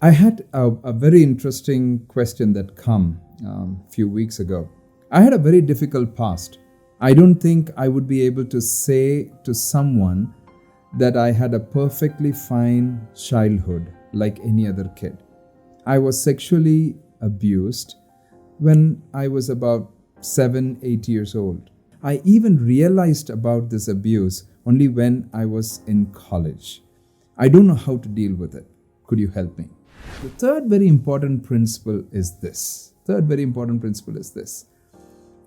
I had a very interesting question that come a few weeks ago. I had a very difficult past. I don't think I would be able to say to someone that I had a perfectly fine childhood like any other kid. I was sexually abused when I was about 7, 8 years old. I even realized about this abuse only when I was in college. I don't know how to deal with it. Could you help me? The third very important principle is this.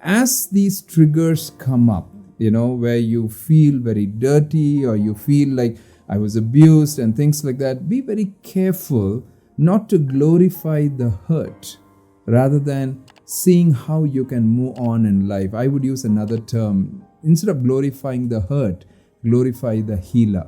As these triggers come up, where you feel very dirty or you feel like I was abused and things like that, be very careful not to glorify the hurt rather than seeing how you can move on in life. I would use another term. Instead of glorifying the hurt, glorify the healer.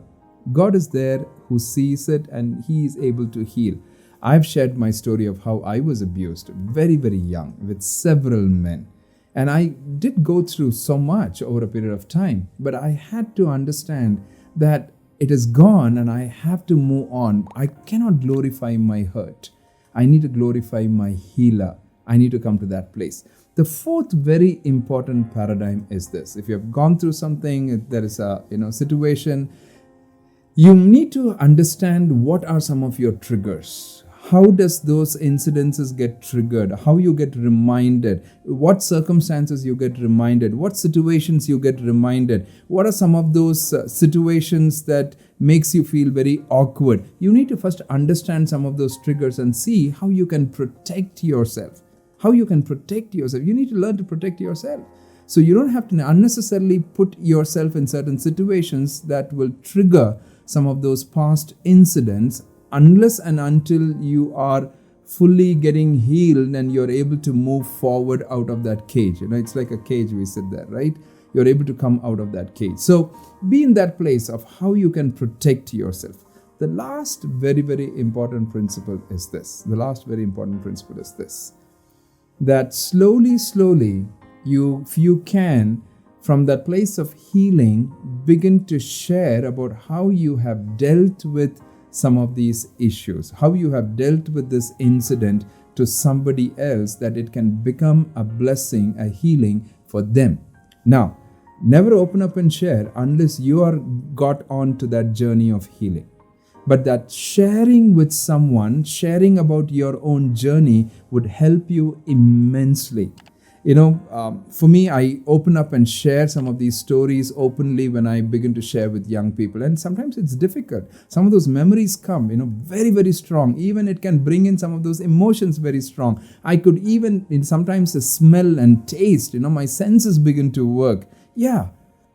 God is there who sees it and He is able to heal. I've shared my story of how I was abused very, very young with several men. And I did go through so much over a period of time, but I had to understand that it is gone and I have to move on. I cannot glorify my hurt. I need to glorify my healer. I need to come to that place. The fourth very important paradigm is this. If you have gone through something, if there is a situation, you need to understand what are some of your triggers. How does those incidences get triggered? How you get reminded? What circumstances you get reminded? What situations you get reminded? What are some of those situations that makes you feel very awkward? You need to first understand some of those triggers and see how you can protect yourself. You need to learn to protect yourself. So you don't have to unnecessarily put yourself in certain situations that will trigger some of those past incidents unless and until you are fully getting healed and you're able to move forward out of that cage. It's like a cage, we sit there, right? You're able to come out of that cage. So be in that place of how you can protect yourself. The last very, very important principle is this. That slowly, if you can, from that place of healing, begin to share about how you have dealt with some of these issues, how you have dealt with this incident to somebody else, that it can become a blessing, a healing for them. Now, never open up and share unless you are got on to that journey of healing. But that sharing with someone, sharing about your own journey would help you immensely. For me, I open up and share some of these stories openly when I begin to share with young people. And sometimes it's difficult. Some of those memories come, very, very strong. Even it can bring in some of those emotions very strong. I could even sometimes smell and taste, my senses begin to work. Yeah.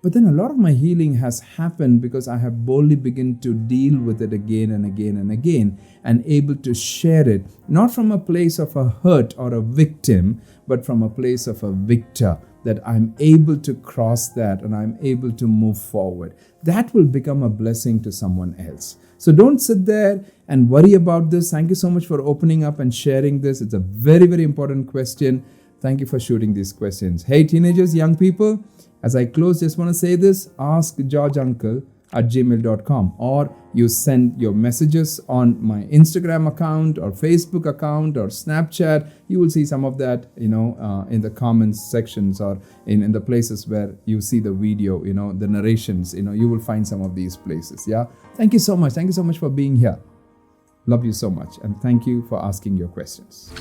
But then a lot of my healing has happened because I have boldly begun to deal with it again and again and again and able to share it, not from a place of a hurt or a victim, but from a place of a victor, that I'm able to cross that and I'm able to move forward. That will become a blessing to someone else. So don't sit there and worry about this. Thank you so much for opening up and sharing this. It's a very, very important question. Thank you for shooting these questions. Hey, teenagers, young people, as I close, just want to say this: askgeorgeuncle@gmail.com, or you send your messages on my Instagram account or Facebook account or Snapchat. You will see some of that, in the comments sections or in the places where you see the video, the narrations, you will find some of these places. Yeah. Thank you so much. Thank you so much for being here. Love you so much. And thank you for asking your questions.